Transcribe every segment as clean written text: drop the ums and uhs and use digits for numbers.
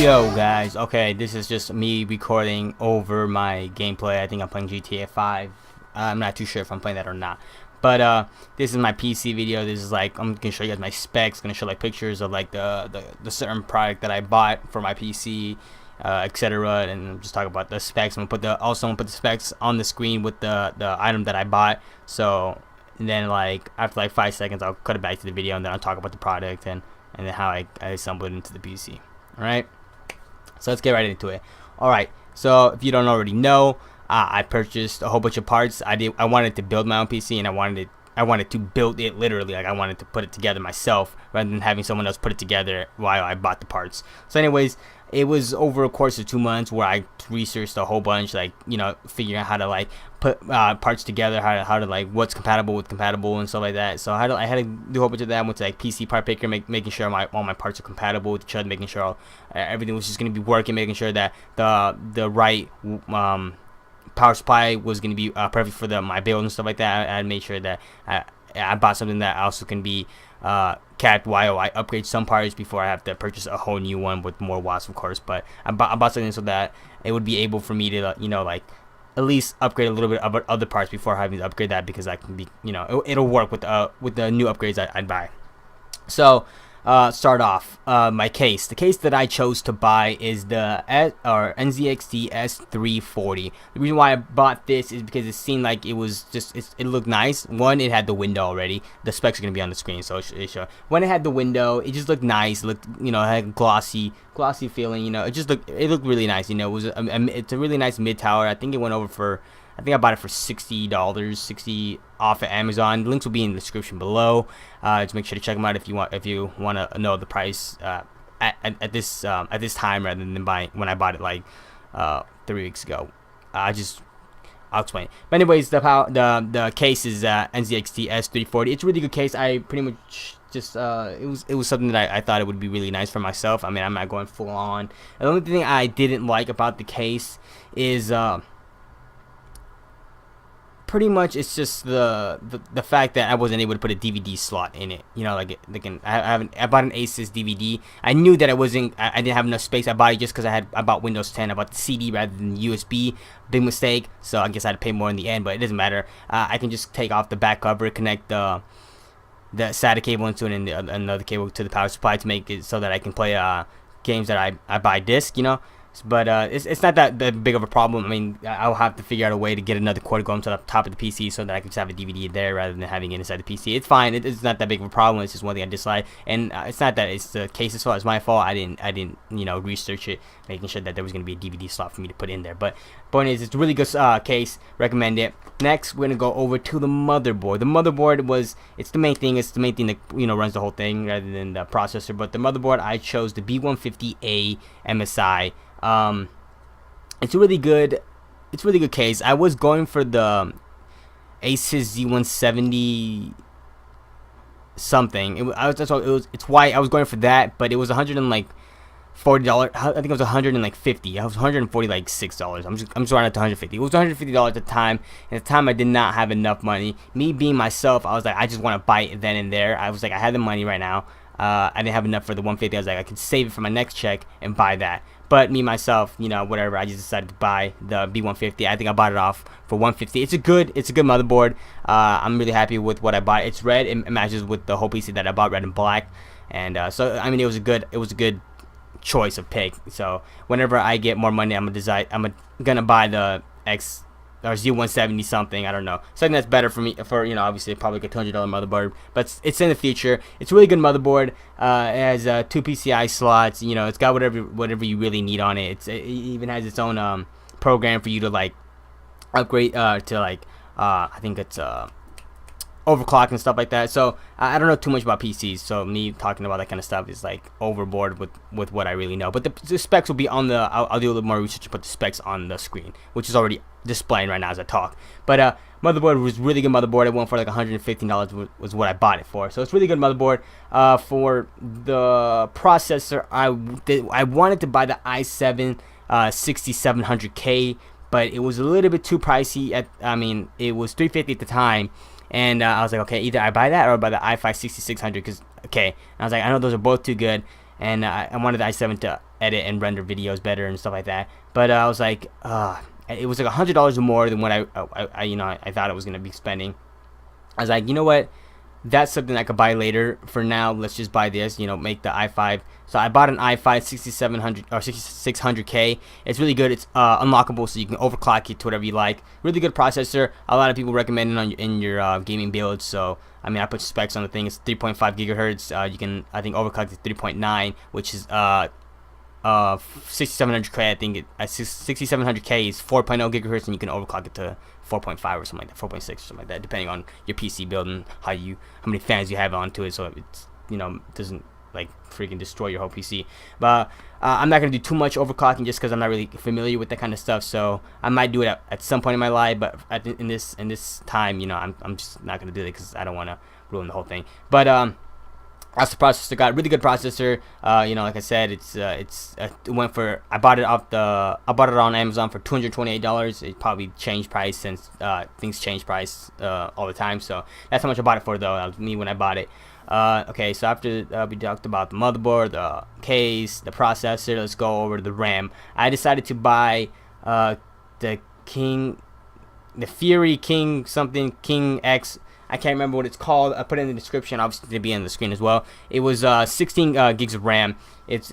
Yo guys, okay, this is just me recording over my gameplay. I think I'm playing GTA 5. I'm not too sure if I'm playing that or not. But this is my PC video. This is like, I'm gonna show you guys my specs, gonna show like pictures of like the certain product that I bought for my PC, etc. And just talk about the specs. I'm gonna put the specs on the screen with the item that I bought. So and then like after like 5 seconds I'll cut it back to the video and then I'll talk about the product and then how I assembled it into the PC. Alright? So let's get right into it. Alright, so if you don't already know, I purchased a whole bunch of parts. I wanted to build my own PC, and I wanted to build it literally. Like I wanted to put it together myself rather than having someone else put it together while I bought the parts. So anyways, it was over a course of 2 months where I researched a whole bunch, like, you know, figuring out how to like put parts together, how to like what's compatible with compatible and stuff like that. So I had to do a whole bunch of that. I went to like PC Part Picker, making sure all my parts are compatible with each other, making sure everything was just gonna be working, making sure that the right power supply was gonna be perfect for my build and stuff like that. I made sure that I bought something that also can be capped while I upgrade some parts before I have to purchase a whole new one with more watts, of course. But I bought something so that it would be able for me to, you know, like at least upgrade a little bit of other parts before having to upgrade that, because I can be, you know, it'll work with the new upgrades I'd buy. So start off my case. The case that I chose to buy is the NZXT S340. The reason why I bought this is because it seemed like it was just it looked nice. One, it had the window already. The specs are gonna be on the screen, so when it had the window, it just looked nice. It looked, you know, it had a glossy feeling. You know, it looked really nice. You know, it's a really nice mid tower. I think it went over for, I think I bought it for $60 off of Amazon. Links will be in the description below. Just make sure to check them out if you want to know the price at this time, rather than when I bought it like 3 weeks ago. I'll explain. But anyways, the case is NZXT S340. It's a really good case. I pretty much just it was something that I thought it would be really nice for myself. I mean, I'm not going full on. The only thing I didn't like about the case is pretty much it's just the fact that I wasn't able to put a DVD slot in it. You know, like I bought an Asus DVD. I knew that I didn't have enough space. I bought it just because I bought Windows 10. I bought the CD rather than USB. Big mistake. So I guess I had to pay more in the end, but it doesn't matter. I can just take off the back cover, connect the SATA cable into it, and another cable to the power supply to make it so that I can play games that I buy disc. You know. But it's not that big of a problem. I mean, I'll have to figure out a way to get another cord going to the top of the PC so that I can just have a DVD there rather than having it inside the PC. It's fine. It's not that big of a problem. It's just one thing I dislike. And it's not that it's the case's fault. It's my fault. I didn't you know, research it, making sure that there was going to be a DVD slot for me to put in there. But point is, it's a really good case. Recommend it. Next, we're going to go over to the motherboard. The motherboard it's the main thing. It's the main thing that, you know, runs the whole thing rather than the processor. But the motherboard, I chose the B150A MSI. It's a really good case. I was going for the Asus Z170 something. It's white. I was going for that, but it was $140. I think it was $150. I was $140, like $6. I'm just running at $150. It was $150 at the time. And at the time, I did not have enough money. Me being myself, I was like, I just want to buy it then and there. I was like, I had the money right now. I didn't have enough for the 150. I was like, I could save it for my next check and buy that. But me myself, you know, whatever, I just decided to buy the B150. I think I bought it off for $150. It's a good motherboard. I'm really happy with what I bought. It's red. It matches with the whole PC that I bought, red and black. And so I mean, it was a good choice of pick. So whenever I get more money, I'm gonna buy the Z170 something. I don't know, something that's better for me, for, you know, obviously probably like a $200 motherboard, but it's in the future. It's a really good motherboard. It has 2 PCI slots. You know, it's got whatever you really need on it. It even has its own program for you to like upgrade to like I think it's overclock and stuff like that. So I don't know too much about PCs, so me talking about that kind of stuff is like overboard with what I really know. But the specs will be on the I'll do a little more research and put the specs on the screen, which is already displaying right now as I talk. But motherboard was really good motherboard. It went for like $115 was what I bought it for. So it's really good motherboard. For the processor, I wanted to buy the i7 6700K, but it was a little bit too pricey. I mean, it was $350 at the time. And I was like, okay, either I buy that or I buy the i5 6600, because, okay. And I was like, I know those are both too good, and I wanted the i7 edit and render videos better and stuff like that. But I was like, it was like $100 or more than what I thought I was gonna be spending. I was like, you know what? That's something I could buy later. For now, let's just buy this. Make the i5. So I bought an i5 6700 or 6600K. It's really good. It's unlockable, so you can overclock it to whatever you like. Really good processor. A lot of people recommend it in your gaming builds. So I mean, I put specs on the thing. It's 3.5 gigahertz. You can, I think, overclock to 3.9, which is 6700K. I think 6700K is 4.0 gigahertz, and you can overclock it to 4.5 or something like that, 4.6 or something like that, depending on your PC build and how many fans you have onto it, so it's doesn't like freaking destroy your whole PC. But I'm not gonna do too much overclocking just because I'm not really familiar with that kind of stuff. So I might do it at some point in my life, but in this time, I'm just not gonna do it because I don't want to ruin the whole thing. But that's the processor. Got a really good processor. Like I said, it went for, I bought it on Amazon for $228. It probably changed price since things change price all the time. So that's how much I bought it for, though. That was me when I bought it. Okay, so after we talked about the motherboard, the case, the processor, let's go over to the RAM. I decided to buy the Fury King X. I can't remember what it's called. I put it in the description. Obviously, it'll be on the screen as well. It was 16 gigs of RAM. It's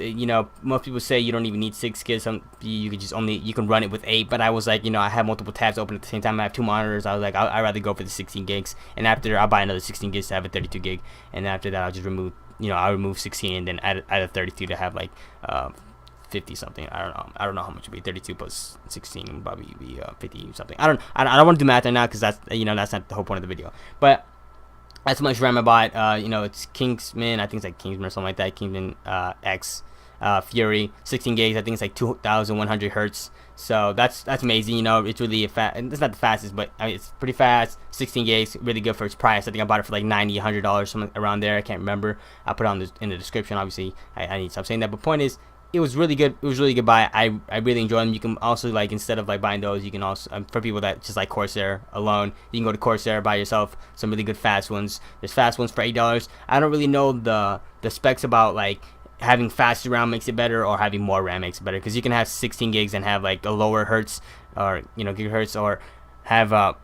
most people say you don't even need 6 gigs. You can run it with 8. But I was like, I have multiple tabs open at the same time. I have 2 monitors. I was like, I'd rather go for the 16 gigs. And after, I'll buy another 16 gigs to have a 32 gig. And after that, I'll just remove, I'll remove 16 and then add a 32 to have like 50 something. I don't know how much it would be. 32 plus 16 would probably be 50 something. I don't want to do math right now because that's that's not the whole point of the video. But that's how much RAM I bought. It's Kingsman. I think it's like Kingsman or something like that. Kingsman X Fury 16 gigs. I think it's like 2,100 hertz. So that's amazing. It's really it's not the fastest, but it's pretty fast. 16 gigs, really good for its price. I think I bought it for like $90, $100, something around there. I can't remember. I'll put it in the description. Obviously, I need to stop saying that. But point is, it was really good. It was really good buy. I really enjoy them. You can also, like, instead of like buying those, you can also for people that just like Corsair alone, you can go to Corsair, buy yourself some really good fast ones. There's fast ones for $8. I don't really know the specs about like having faster RAM makes it better or having more RAM makes it better, because you can have 16 gigs and have like a lower hertz or gigahertz, or have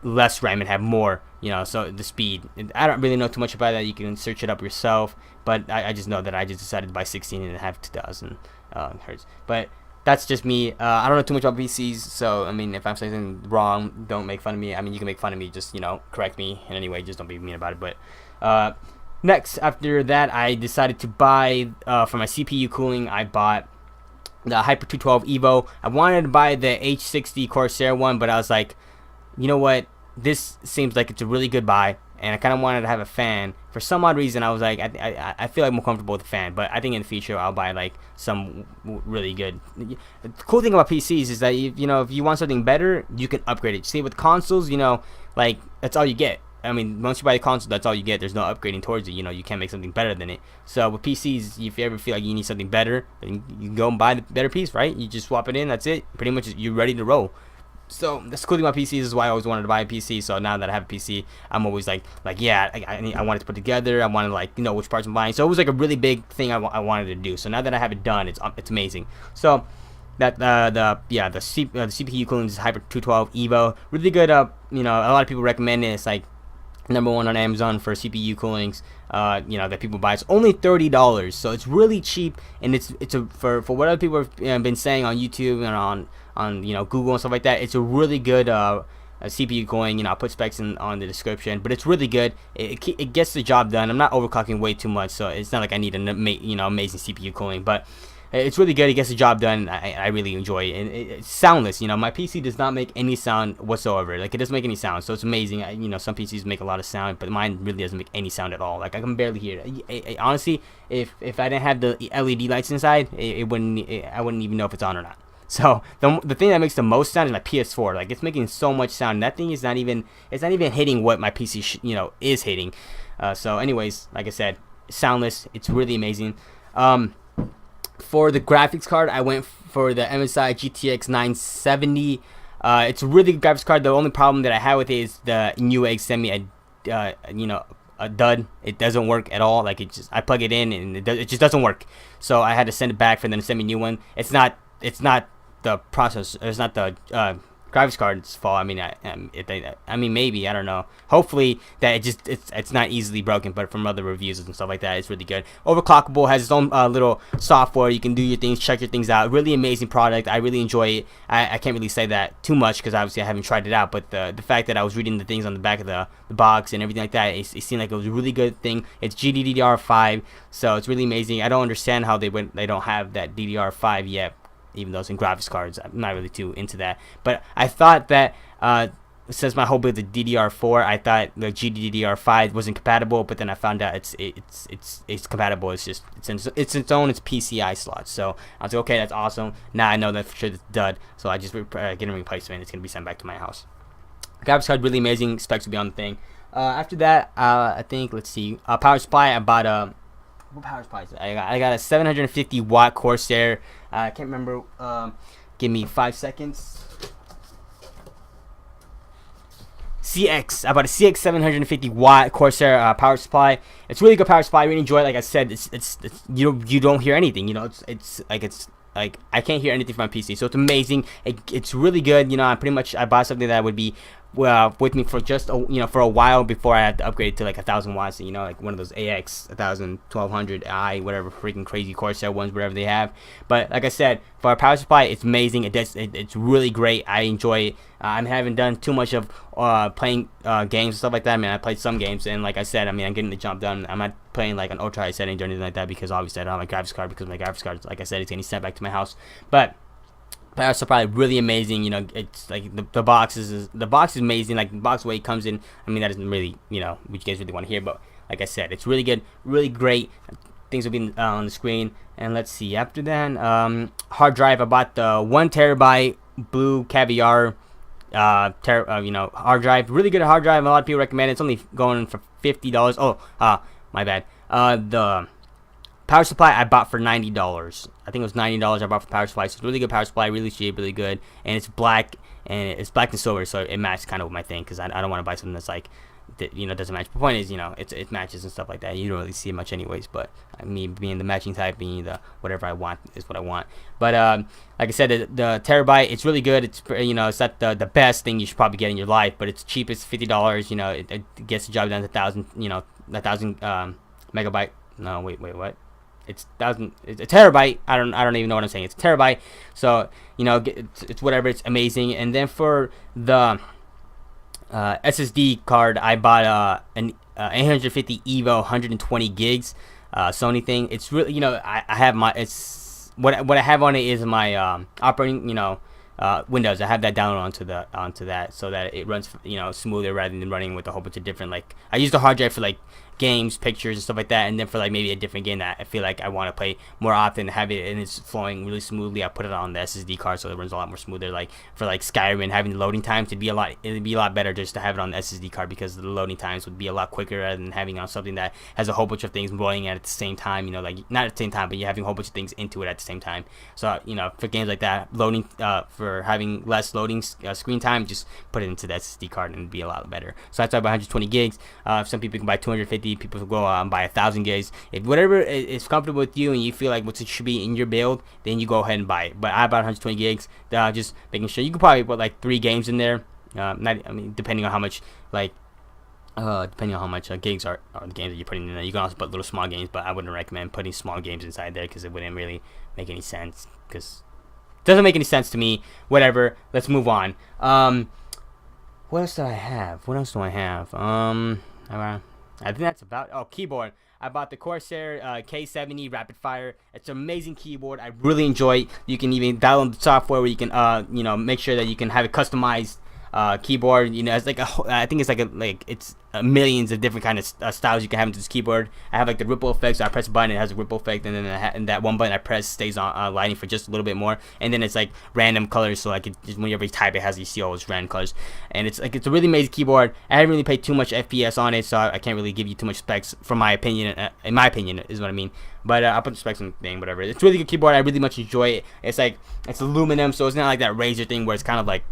less RAM and have more. So the speed, I don't really know too much about that. You can search it up yourself, but I just know that I just decided to buy 16 and have 2,000 hertz. But that's just me. I don't know too much about PCs, so I mean, if I'm saying something wrong, don't make fun of me. I mean, you can make fun of me, just correct me in any way, just don't be mean about it. But next, after that, I decided to buy for my CPU cooling. I bought the Hyper 212 Evo. I wanted to buy the H60 Corsair one, but I was like, you know what? This seems like it's a really good buy, and I kind of wanted to have a fan. For some odd reason, I was like, I feel like I'm more comfortable with a fan, but I think in the future I'll buy like some really good. The cool thing about PCs is that if you want something better, you can upgrade it. See, with consoles, like that's all you get. I mean, once you buy the console, that's all you get. There's no upgrading towards it. You can't make something better than it. So with PCs, if you ever feel like you need something better, then you can go and buy the better piece, right? You just swap it in. That's it. Pretty much, you're ready to roll. So that's the cool thing about PCs, is why I always wanted to buy a PC. So now that I have a PC, I'm always like yeah, I wanted to put together. I wanted which parts I'm buying. So it was like a really big thing I wanted to do. So now that I have it done, it's amazing. So that the CPU cooling is Hyper 212 Evo, really good. A lot of people recommend it. It's like #1 on Amazon for CPU coolings. That people buy. It's only $30, so it's really cheap, and it's for what other people have been saying on YouTube and on Google and stuff like that. It's a really good CPU cooling. I'll put specs on the description, but it's really good. It gets the job done. I'm not overclocking way too much, so it's not like I need an amazing CPU cooling, but it's really good. It gets the job done. I really enjoy it. And it's soundless. My PC does not make any sound whatsoever. Like, it doesn't make any sound, so it's amazing. Some PCs make a lot of sound, but mine really doesn't make any sound at all. Like, I can barely hear it. Honestly, if I didn't have the LED lights inside, I wouldn't even know if it's on or not. So the thing that makes the most sound is my PS4. Like, it's making so much sound. That thing is not even hitting what my PC is hitting. So anyways, like I said, soundless. It's really amazing. For the graphics card, I went for the MSI GTX 970. It's a really good graphics card. The only problem that I had with it is the Newegg sent me a a dud. It doesn't work at all. Like, I plug it in and it just doesn't work. So I had to send it back for them to send me a new one. It's not the process. It's not the graphics card's fault. I mean, I mean, maybe, I don't know. Hopefully that it's not easily broken. But from other reviews and stuff like that, it's really good. Overclockable has its own little software. You can do your things, check your things out. Really amazing product. I really enjoy it. I can't really say that too much because obviously I haven't tried it out. But the fact that I was reading the things on the back of the box and everything like that, it seemed like it was a really good thing. It's GDDR5, so it's really amazing. I don't understand how they don't have that DDR5 yet, even though it's in graphics cards. I'm not really too into that. But I thought that since my whole build is DDR4, I thought the GDDR5 wasn't compatible, but then I found out it's compatible. It's just it's its own PCI slot. So I was like, okay, that's awesome. Now I know that for sure it's dud. So I just get a replacement. It's gonna be sent back to my house. Graphics card really amazing. Specs will be on the thing. After that, I think, let's see, power supply. I bought a what power supply is it? I got a 750 watt Corsair. I can't remember. Give me 5 seconds. CX. I bought a CX 750 watt Corsair power supply. It's really good power supply. I really enjoy it. Like I said, it's you don't hear anything. You know, it's like I can't hear anything from my PC. So it's amazing. It's really good. You know, I bought something that would be with me for just for a while before I had to upgrade to like 1,000 watts. You know, like one of those AX 1000, 1200i, whatever freaking crazy Corsair ones, whatever they have. But like I said, for a power supply, it's amazing. It's really great. I enjoy it. I haven't done too much of playing games and stuff like that. I mean, I played some games, and like I said, I mean, I'm getting the jump done. I'm not playing like an ultra high settings or anything like that because obviously I don't have my graphics card, because my graphics card, like I said, it's getting sent back to my house. But power supply really amazing. You know, it's like the box is amazing. Like the box, the way it comes in, I mean, that isn't really, you know, what you guys really want to hear, but like I said, it's really good, really great. Things will be on the screen. And let's see, after that, hard drive. I bought the 1 terabyte Blue Caviar hard drive. Really good hard drive. A lot of people recommend it. It's only going for $50. Oh, my bad. The power supply I bought for $90. I think it was $90 I bought for power supply. So it's really good power supply, really cheap, really good, and it's black and silver, so it matches kind of with my thing, because I don't want to buy something that's like doesn't match. The point is, it matches and stuff like that. You don't really see it much anyways, but me being the matching type, being the whatever I want is what I want. But like I said, the terabyte, it's really good. It's it's not the best thing you should probably get in your life, but it's cheap. It's $50. It gets the job done. 1,000 megabyte. No, wait, what? It's a terabyte. I don't even know what I'm saying. It's a terabyte. So it's whatever. It's amazing. And then for the SSD card, I bought an 850 EVO 120 gigs Sony thing. It's really, I have my, it's what I have on it is my operating Windows. I have that downloaded onto that, so that it runs smoother, rather than running with a whole bunch of different, like, I use the hard drive for like games, pictures, and stuff like that, and then for like maybe a different game that I feel like I want to play more often, have it and it's flowing really smoothly, I put it on the SSD card so it runs a lot more smoother. Like for like Skyrim, having the loading times, it'd be a lot better just to have it on the SSD card, because the loading times would be a lot quicker rather than having on something that has a whole bunch of things rolling at the same time. Like not at the same time, but you're having a whole bunch of things into it at the same time. So for games like that, loading for having less loading screen time, just put it into the SSD card and it'd be a lot better. So that's why I buy 120 gigs. Some people can buy 250. People go buy 1,000 gigs. If whatever is comfortable with you and you feel like what it should be in your build, then you go ahead and buy it. But I bought 120 gigs. Just making sure you could probably put like 3 games in there. Depending on how much gigs are the games that you're putting in there. You can also put little small games, but I wouldn't recommend putting small games inside there because it wouldn't really make any sense. Because it doesn't make any sense to me. Whatever. Let's move on. What else do I have? I think that's about. Keyboard. I bought the Corsair K70 Rapid Fire. It's an amazing keyboard. I really enjoy it. You can even download the software where you can make sure that you can have it customized keyboard. It's like I think it's millions of different kind of styles you can have into this keyboard. I have like the ripple effect, so I press a button, it has a ripple effect, and then and that one button I press stays on lighting for just a little bit more, and then it's like random colors, so like whenever you type, it has, you see all those random colors, and it's a really amazing keyboard. I haven't really played too much FPS on it, so I can't really give you too much specs from my opinion. In my opinion, is what I mean. But I'll put the specs in the thing, whatever. It's a really good keyboard. I really much enjoy it. It's aluminum, so it's not like that Razer thing where it's kind of like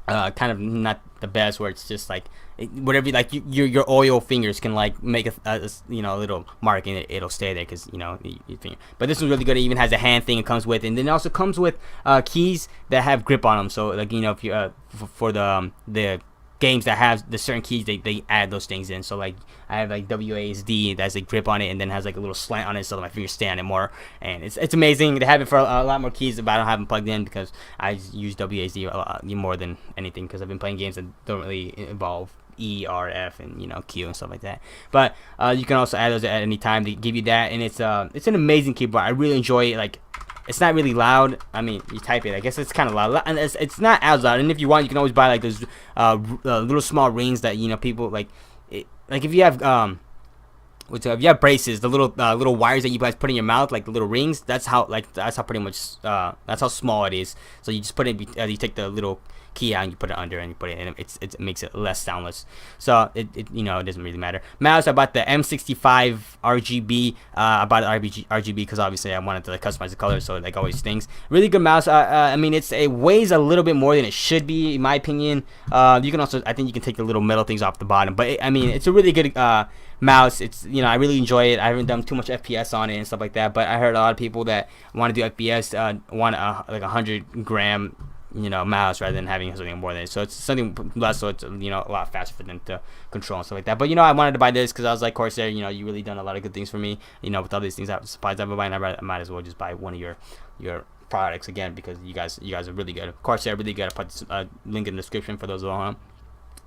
kind of not the best, where it's just like whatever, like your oil fingers can like make a you know, a little mark and it'll stay there because, you know, your finger. But this one's really good. It even has a hand thing it comes with, and then it also comes with keys that have grip on them. So like, you know, if you for the games that have the certain keys, they add those things in. So like I have like WASD that's a grip on it, and then has like a little slant on it so that my fingers stay on it more. And it's amazing. They have it for a lot more keys, but I don't have them plugged in because I use WASD a lot more than anything, because I've been playing games that don't really involve E, R, F, and, you know, Q and stuff like that. But you can also add those at any time. They give you that, and it's an amazing keyboard. I really enjoy it. Like, it's not really loud. I mean, you type it, I guess it's kind of loud, and it's not as loud. And if you want, you can always buy like those little small rings that, you know, people like like if you have if you have braces, the little wires that you guys put in your mouth, like the little rings, that's how pretty much that's how small it is. So you just put it, you take the little key out and you put it under and you put it in. It makes it less soundless. So it you know, it doesn't really matter. Mouse, I bought the M65 RGB. I bought the RGB because obviously I wanted to like customize the color, so it like always things. Really good mouse. I mean, it weighs a little bit more than it should be, in my opinion. You can also, I think you can take the little metal things off the bottom, but I mean, it's a really good mouse. It's, you know, I really enjoy it. I haven't done too much FPS on it and stuff like that, but I heard a lot of people that want to do FPS want like 100-gram, you know, mouse rather than having something more than it. So it's something less, so it's, you know, a lot faster for them to control and stuff like that. But, you know, I wanted to buy this because I was like, Corsair, you know, you really done a lot of good things for me, you know, with all these things, supplies I've been buying. I might as well just buy one of your products again, because you guys are really good. Corsair really good. I put a link in the description for those who want.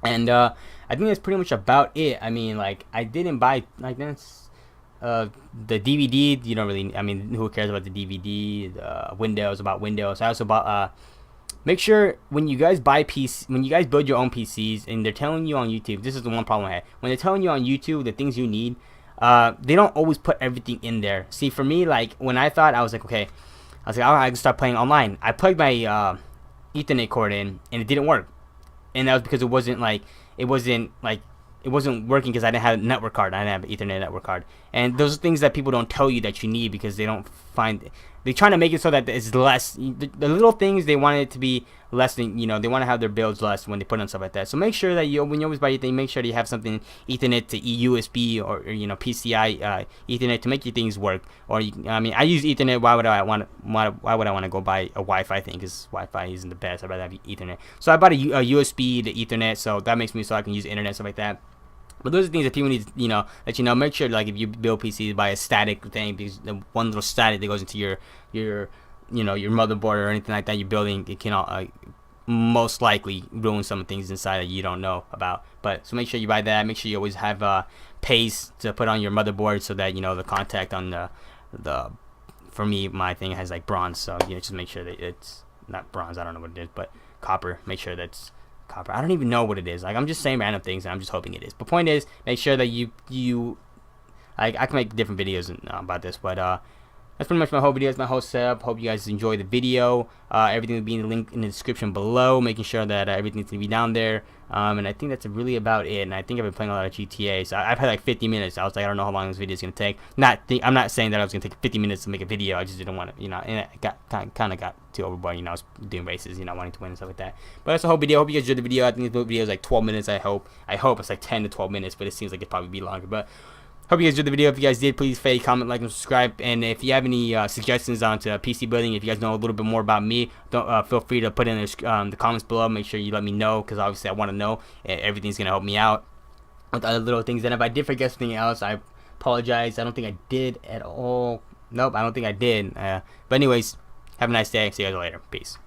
And I think that's pretty much about it. I mean, like, I didn't buy, like, that's the DVD. You don't really, I mean, who cares about the DVD? Windows, about Windows. I also bought make sure when you guys when you guys build your own PCs and they're telling you on YouTube, this is the one problem I had. When they're telling you on YouTube the things you need, they don't always put everything in there. See, for me, like, when I thought, I was like, okay, I was like, all right, I can start playing online. I plugged my Ethernet cord in, and it didn't work. And that was because it wasn't working because I didn't have a network card. I didn't have an Ethernet network card. And those are things that people don't tell you that you need, because they don't find, they're trying to make it so that it's less, the little things, they want it to be less than, you know, they want to have their builds less when they put on stuff like that. So make sure that when you always buy your thing, make sure that you have something Ethernet to USB or you know, PCI Ethernet to make your things work. Or I mean, I use Ethernet. Why would I want to go buy a Wi-Fi thing? Because Wi-Fi isn't the best. I'd rather have Ethernet. So I bought a USB to Ethernet, so that makes me so I can use internet, stuff like that. But those are things that people need, you know, that, you know, make sure, like, if you build PCs, buy a static thing, because the one little static that goes into your you know, your motherboard or anything like that you're building, it can most likely ruin some things inside that you don't know about. But so make sure you buy that. Make sure you always have paste to put on your motherboard, so that, you know, the contact on the for me, my thing has like bronze, so, you know, just make sure that it's not bronze. I don't know what it is, but copper. Make sure that's copper. I don't even know what it is. Like, I'm just saying random things and I'm just hoping it is. But point is, make sure that you like, I can make different videos about this, but that's pretty much my whole video. It's my whole setup. Hope you guys enjoy the video. Everything will be in the link in the description below, making sure that everything's gonna be down there. And I think that's really about it. And I think I've been playing a lot of GTA, so I've had like 50 minutes. I was like, I don't know how long this video is gonna take. I'm not saying that I was gonna take 50 minutes to make a video. I just didn't want to, you know. And it kind of got too overboard. You know, I was doing races, you know, wanting to win and stuff like that. But that's the whole video. I hope you guys enjoyed the video. I think this video is like 12 minutes. I hope it's like 10 to 12 minutes, but it seems like it'd probably be longer. But hope you guys enjoyed the video. If you guys did, please fade, comment, like, and subscribe. And if you have any suggestions onto PC building, if you guys know a little bit more about me, don't feel free to put in the comments below. Make sure you let me know, because obviously I want to know. Everything's gonna help me out with other little things. And if I did forget something else, I apologize. I don't think I did at all. Nope, I don't think I did. But anyways, have a nice day. See you guys later. Peace.